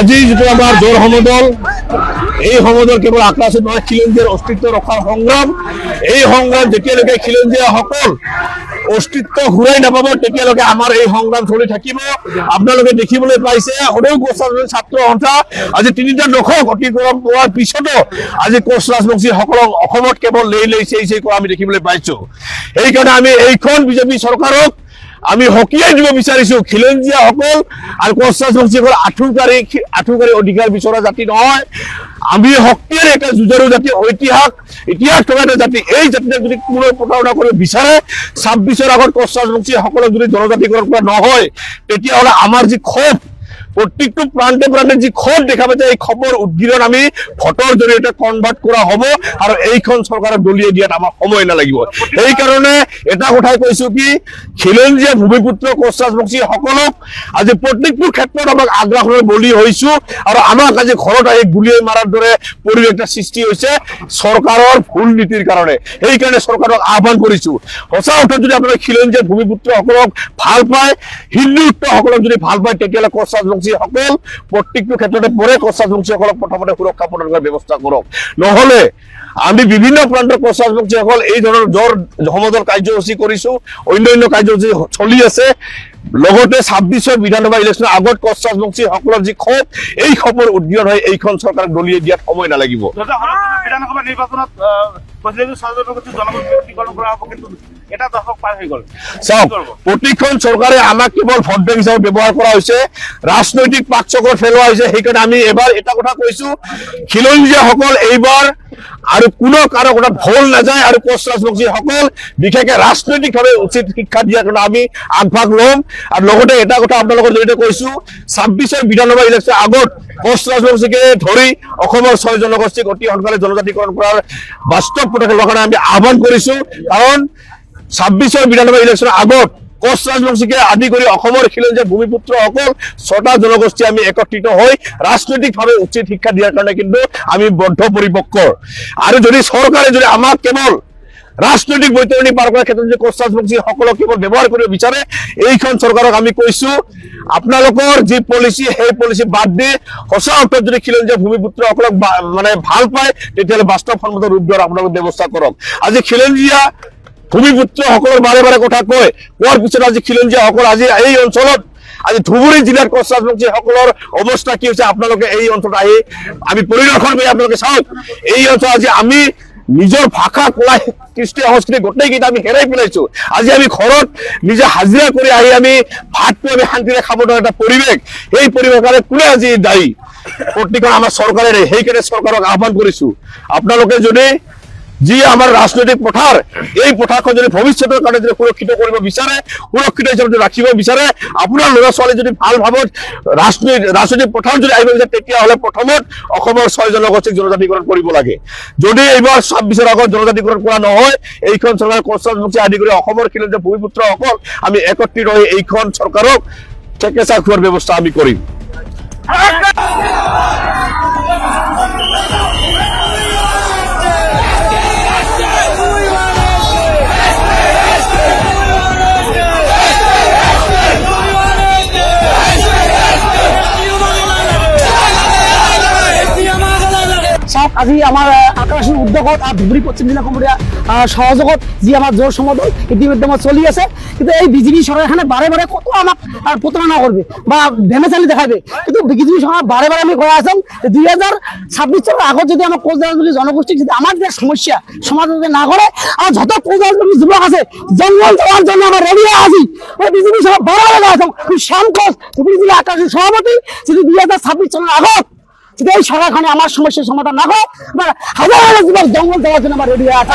আজি যেটো আমাৰ জোৰ সমদল এই সমদল কেৱল আকাশত নহয় খিলঞ্জীয়াৰ অস্তিত্ব ৰক্ষাৰ সংগ্ৰাম এই সংগ্ৰাম যেতিয়ালৈকে খিলঞ্জীয়াসকল অস্তিত্ব ঘূৰাই নাপাব তেতিয়ালৈকে আমাৰ এই সংগ্ৰাম চলি থাকিব আপোনালোকে দেখিবলৈ পাইছে সদৌ কোচৰাজবংশী ছাত্ৰ সন্থা আজি ৩টা দশক অতিক্ৰম কৰাৰ পিছতো আজি কোচৰাজবংশী সকলক অসমত কেৱল লেই কৰা আমি দেখিবলৈ পাইছো এইকাৰণে আমি এইখন বিজেপি চৰকাৰক আমি হকিয়াই দিব বিচাৰিছো খিলঞ্জীয়াসকল আৰু কোচৰাজবংশীসকল আঠুকাৰী অধিকাৰ বিচৰা জাতি নহয় আমি হকিয়াৰ এটা যুঁজাৰু জাতি ইতিহাস থকা এটা জাতি এই জাতিক যদি কোনো প্ৰতাৰণা কৰিব বিচাৰে ২৬ৰ আগত কোচৰাজবংশীসকলক যদি জনজাতিকৰণ কৰা নহয় তেতিয়াহ'লে আমাৰ যি ক্ষোভ প্ৰত্যেকটো প্ৰান্তে প্ৰান্তে যি ক্ষোভ দেখা পাইছে এই খবৰ উদ্গীৰণ আমি ভোটৰ জৰিয়তে কনভাৰ্ট কৰা হ'ব আৰু এইখন চৰকাৰক দলিয়াই দিয়াত আমাৰ সময় নালাগিব সেইকাৰণে এটা কথাই কৈছো কি খিলঞ্জীয়া ভূমিপুত্ৰ কোচৰাজবংশীসকলক আজি প্ৰত্যেকটো ক্ষেত্ৰত আমাক আগ্ৰাসনৰ বলি হৈছো আৰু আমাক আজি ঘৰত আহি গুলিয়াই মাৰাৰ দৰে পৰিৱেশ এটা সৃষ্টি হৈছে চৰকাৰৰ ভুল নীতিৰ কাৰণে সেইকাৰণে চৰকাৰক আহ্বান কৰিছো সঁচা অৰ্থত যদি আপোনালোকে খিলঞ্জীয়া ভূমিপুত্ৰসকলক ভাল পায় হিন্দুত্বসকলক যদি ভাল পায় তেতিয়াহ'লে কোচৰাজবংশীসকল প্ৰত্যেকটো ক্ষেত্ৰতে পৰে কোচৰাজবংশীসকলক প্ৰথমতে সুৰক্ষা প্ৰদান কৰাৰ ব্যৱস্থা কৰক নহ'লে আমি বিভিন্ন প্ৰান্তৰ কোচৰাজবংশীসকল এই ধৰণৰ জোৰ সমদল কাৰ্যসূচী কৰিছো অন্যান্য কাৰ্যসূচী চলি আছে লগতে ২৬ৰ বিধানসভা ইলেকশ্যনৰ আগত কোচৰাজবংশীসকলৰ যি ক্ষোভ এই খবৰ উদ্গীৰণ হৈ এইখন চৰকাৰক দলিয়াই দিয়াত সময় নালাগিব বিধানসভা নিৰ্বাচনত এটা দশক পাৰ হৈ গ'ল চাওক প্ৰতিখন চৰকাৰে আমাক কেৱল ভোট বেংক হিচাপে ব্যৱহাৰ কৰা হৈছে ৰাজনৈতিক পাকচক্ৰত পেলোৱা হৈছে সেইকাৰণে আমি এবাৰ এটা কথা কৈছো খিলঞ্জীয়াসকল এইবাৰ আৰু কোনো কাৰো কথা ভুল নাযায় আৰু কোচৰাজবংশীসকল বিশেষকৈ ৰাজনৈতিকভাৱে উচিত শিক্ষা দিয়াৰ কাৰণে আমি আগভাগ ল'ম আৰু লগতে এটা কথা আপোনালোকৰ জৰিয়তে কৈছো ২৬ৰ বিধানসভা ইলেকশ্যনৰ আগত কোচৰাজবংশীকে ধৰি অসমৰ ৬ জনগোষ্ঠীক অতি সোনকালে জনজাতিকৰণ কৰাৰ বাস্তৱ পদক্ষেপ লোৱাৰ কাৰণে আমি আহ্বান কৰিছো কাৰণ ২৬ৰ বিধানসভা ইলেকশ্যনৰ আগত কোচৰাজবংশীকে আদি কৰি অসমৰ খিলঞ্জীয়া ভূমিপুত্ৰসকল ৬টা জনগোষ্ঠী আমি একত্ৰিত হৈ ৰাজনৈতিকভাৱে উচিত শিক্ষা দিয়াৰ কাৰণে কিন্তু আমি বদ্ধপৰিপক্ক আৰু যদি চৰকাৰে যদি আমাক কেৱল ৰাজনৈতিক বৈতৰণি পাৰ কৰাৰ ক্ষেত্ৰত যদি কোচৰাজবংশীসকলক কেৱল ব্যৱহাৰ কৰিব বিচাৰে এইখন চৰকাৰক আমি কৈছো আপোনালোকৰ যি পলিচি সেই পলিচি বাদ দি সঁচা অৰ্থত যদি খিলঞ্জীয়া ভূমিপুত্ৰসকলক মানে ভাল পায় তেতিয়াহ'লে বাস্তৱসন্মত ৰূপ দিয়াৰ আপোনালোকে ব্যৱস্থা কৰক আজি খিলঞ্জীয়া ভূমিপুত্ৰসকলৰ বাৰে বাৰে কথা কয় কোৱাৰ পিছত আজি খিলঞ্জীয়াসকল আজি এই অঞ্চলত আজি ধুবুৰী জিলাৰ কোচৰাজবংশীসকলৰ অৱস্থা কি হৈছে আপোনালোকে এই অঞ্চলত আহি আমি পৰিদৰ্শন কৰি আপোনালোকে চাওক এই অঞ্চলত আজি আমি নিজৰ ভাষা কলা কৃষ্টি সংস্কৃতি গোটেইকেইটা আমি হেৰাই পেলাইছো আজি আমি ঘৰত নিজে হাজিৰা কৰি আহি আমি ভাতটো আমি শান্তিৰে খাব নোৱাৰা এটা পৰিৱেশ এই পৰিৱেশৰ কাৰণে কোনে আজি দায়ী প্ৰতিখন আমাৰ চৰকাৰে সেইকাৰণে চৰকাৰক আহ্বান কৰিছো আপোনালোকে যদি যি আমাৰ ৰাজনৈতিক পথাৰ এই পথাৰখন যদি ভৱিষ্যতৰ কাৰণে যদি সুৰক্ষিত কৰিব বিচাৰে সুৰক্ষিত হিচাপে ৰাখিব বিচাৰে আপোনাৰ ল'ৰা ছোৱালী যদি ভাল ভাৱত ৰাজনৈতিক পথাৰ যদি আহিব বিচাৰে তেতিয়াহ'লে প্ৰথমত অসমৰ ৬ জনগোষ্ঠীক জনজাতিকৰণ কৰিব লাগে যদি এইবাৰ ২৬ৰ আগত জনজাতিকৰণ কৰা নহয় এইখন চৰকাৰ কোচৰাজবংশী আদি কৰি অসমৰ খিলঞ্জীয়া ভূমিপুত্ৰসকল আমি একত্ৰিত হৈ এইখন চৰকাৰক ঠেকেচা খোৱাৰ ব্যৱস্থা আমি কৰিম আজি আমাৰ আকাশী উদ্যোগত আৰু ধুবুৰী পশ্চিম জিলা কমিটিৰ সহযোগত যি আমাৰ জোৰ সমদল ইতিমধ্যে চলি আছে কিন্তু এই বিজেপি চৰকাৰখনে বাৰে বাৰে কত আমাক প্ৰতাৰণা কৰবে বা ভেমেচালি দেখাবে কিন্তু বিজেপি সৰকাৰ বাৰে বাৰে আমি কৈ আছো 2026 চনৰ আগত যদি আমাৰ কোচৰাজবংশী জনগোষ্ঠীক যদি আমাৰ যে সমস্যা সমাজে না কৰে আৰু যত কোচৰাজবংশী যুৱক আছে জঙ্গল যাওয়াৰ জন্য আমৰা ৰেডি আছি ওই বিজেপি সৰকাৰ বাৰে বাৰে আছো শ্যাম ঘোষ ধুবুৰী জিলা আকাশী সভাপতি যদি 2026 চনৰ আগত যদি এই সৰকাৰখানে আমাৰ সমস্যাৰ সমাধান না কৰে হাজাৰ হাজাৰ যুবক জঙ্গল যাওয়াৰ জন্য আমাৰ ৰেডি আছে